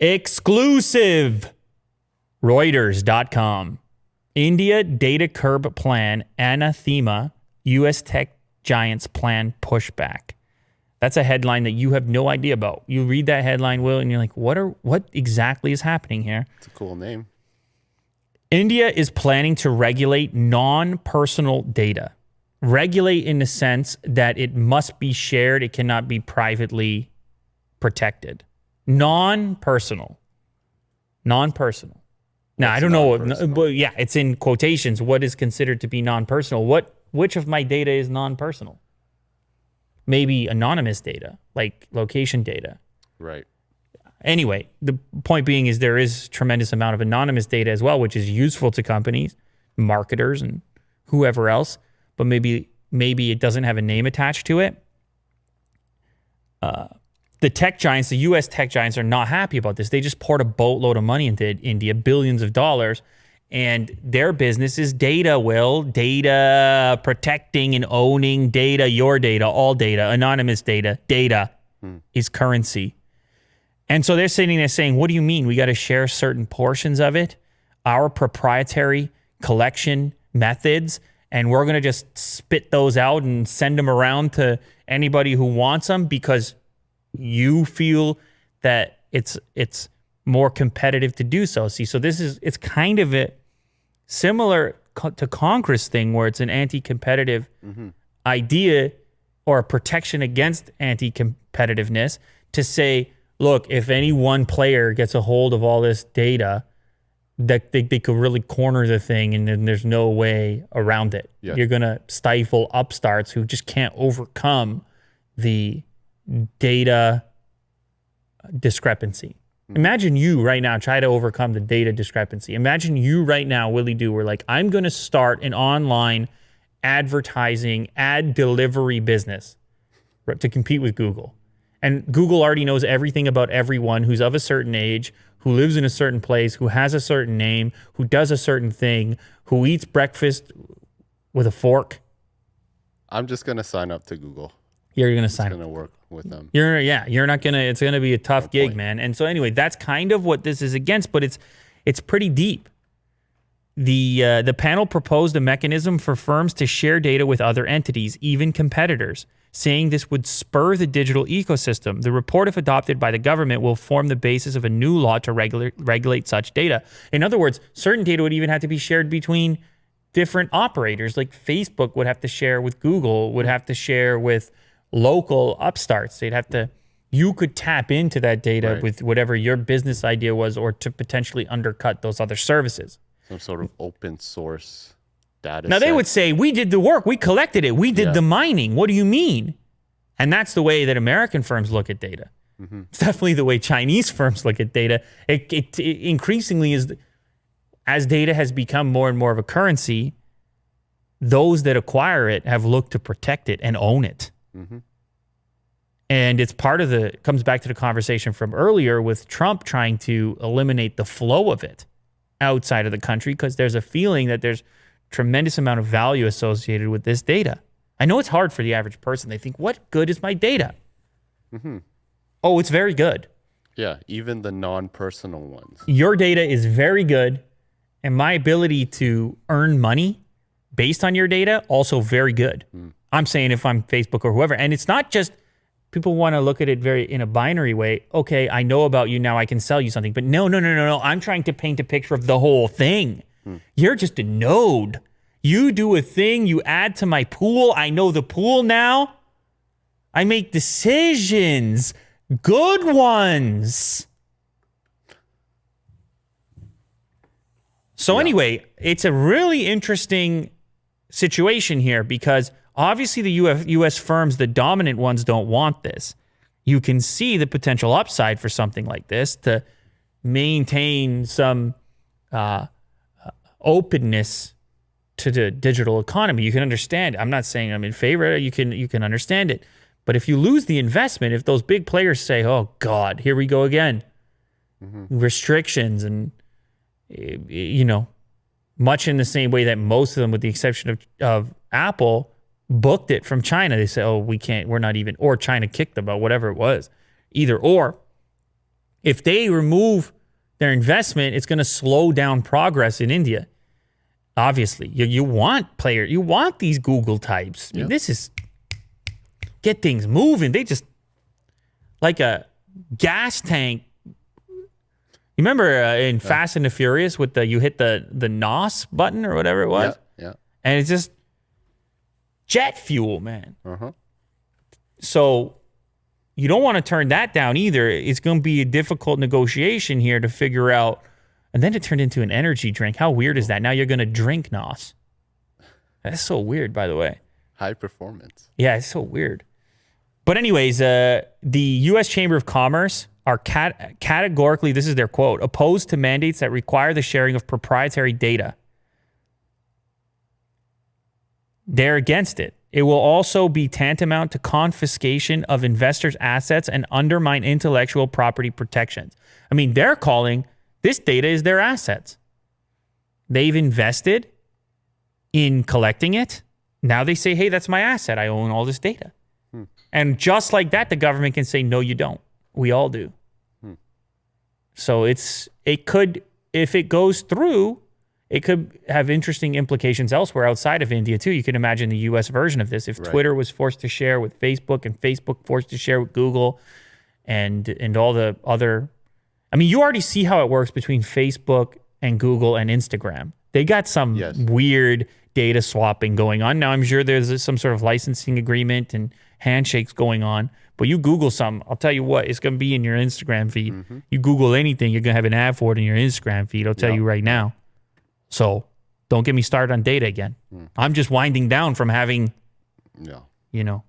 Exclusive. Reuters.com. India data curb plan anathema. U.S. tech giants plan pushback. That's a headline that you have no idea about. You read that headline, Will, and you're like, what exactly is happening here? It's a cool name. India is planning to regulate non-personal data. Regulate in the sense that it must be shared. It cannot be privately protected. Non-personal. Non-personal. Now, I don't know. But yeah, it's in quotations. What is considered to be non-personal? Which of my data is non-personal? Maybe anonymous data, like location data. Right. Anyway, the point being is there is tremendous amount of anonymous data as well, which is useful to companies, marketers, and whoever else. But maybe it doesn't have a name attached to it. The tech giants, the U.S. tech giants, are not happy about this. They just poured a boatload of money into India, billions of dollars, and their business is data, Will. Data, protecting and owning data, your data, all data, anonymous data. Data is currency. And so they're sitting there saying, what do you mean? We got to share certain portions of it, our proprietary collection methods, and we're going to just spit those out and send them around to anybody who wants them because you feel that it's more competitive to do so. See, so it's kind of a similar to Congress thing where it's an anti-competitive idea or a protection against anti-competitiveness to say, look, if any one player gets a hold of all this data, that they could really corner the thing and then there's no way around it. Yeah. You're going to stifle upstarts who just can't overcome the data discrepancy. Imagine you right now try to overcome the data discrepancy. Imagine you right now, Willie Do, we're like, I'm going to start an online advertising ad delivery business to compete with Google. And Google already knows everything about everyone who's of a certain age, who lives in a certain place, who has a certain name, who does a certain thing, who eats breakfast with a fork. I'm just going to sign up to Google. You're going to sign up. It's going to work with them. You're not going to, it's going to be a tough gig, man. And so anyway, that's kind of what this is against, but it's pretty deep. The panel proposed a mechanism for firms to share data with other entities, even competitors, saying this would spur the digital ecosystem. The report, if adopted by the government, will form the basis of a new law to regulate such data. In other words, certain data would even have to be shared between different operators, like Facebook would have to share with Google, would have to share with local upstarts. You could tap into that data with whatever your business idea was or to potentially undercut those other services. Some sort of open source data Now, they would say, we did the work. We collected it. We did the mining. What do you mean? And that's the way that American firms look at data. Mm-hmm. It's definitely the way Chinese firms look at data. It increasingly is, as data has become more and more of a currency, those that acquire it have looked to protect it and own it. Mm-hmm. And it's comes back to the conversation from earlier with Trump trying to eliminate the flow of it outside of the country because there's a feeling that there's tremendous amount of value associated with this data. I know it's hard for the average person. They think, what good is my data? Mm-hmm. Oh, it's very good. Yeah, even the non-personal ones. Your data is very good, and my ability to earn money based on your data, also very good. I'm saying if I'm Facebook or whoever, and it's not just, people want to look at it very in a binary way. Okay, I know about you now, I can sell you something. But no. I'm trying to paint a picture of the whole thing. You're just a node. You do a thing, you add to my pool. I know the pool now. I make decisions, good ones. So anyway, it's a really interesting situation here because obviously the U.S. firms, the dominant ones, don't want this. You can see the potential upside for something like this to maintain some openness to the digital economy. You can understand. I'm not saying I'm in favor. You can understand it. But if you lose the investment, if those big players say, oh, God, here we go again, restrictions and, much in the same way that most of them, with the exception of Apple, booked it from China. They say, oh, we can't, we're not even, or China kicked them out, whatever it was. Either or, If they remove their investment, it's going to slow down progress in India. Obviously, you want you want these Google types. Yeah. This is get things moving. They just like a gas tank. You remember in Fast and the Furious with you hit the NOS button or whatever it was? Yeah. And it's just jet fuel, man. Uh-huh. So you don't want to turn that down either. It's going to be a difficult negotiation here to figure out. And then it turned into an energy drink. How weird is that? Now you're going to drink NOS. That's so weird, by the way. High performance. Yeah, it's so weird. But anyways, the U.S. Chamber of Commerce are categorically, this is their quote, opposed to mandates that require the sharing of proprietary data. They're against it. It will also be tantamount to confiscation of investors' assets and undermine intellectual property protections. I mean, they're calling this data is their assets. They've invested in collecting it. Now they say, hey, that's my asset. I own all this data. And just like that, the government can say, no, you don't. We all do. So it could, if it goes through, it could have interesting implications elsewhere outside of India too. You can imagine the US version of this. If Twitter was forced to share with Facebook and Facebook forced to share with Google and all the other, I mean, you already see how it works between Facebook and Google and Instagram. They got some weird data swapping going on. Now I'm sure there's some sort of licensing agreement and handshakes going on, but you Google something, I'll tell you what, it's going to be in your Instagram feed. You Google anything, you're going to have an ad for it in your Instagram feed. I'll tell you right now. So don't get me started on data again. I'm just winding down from having, you know,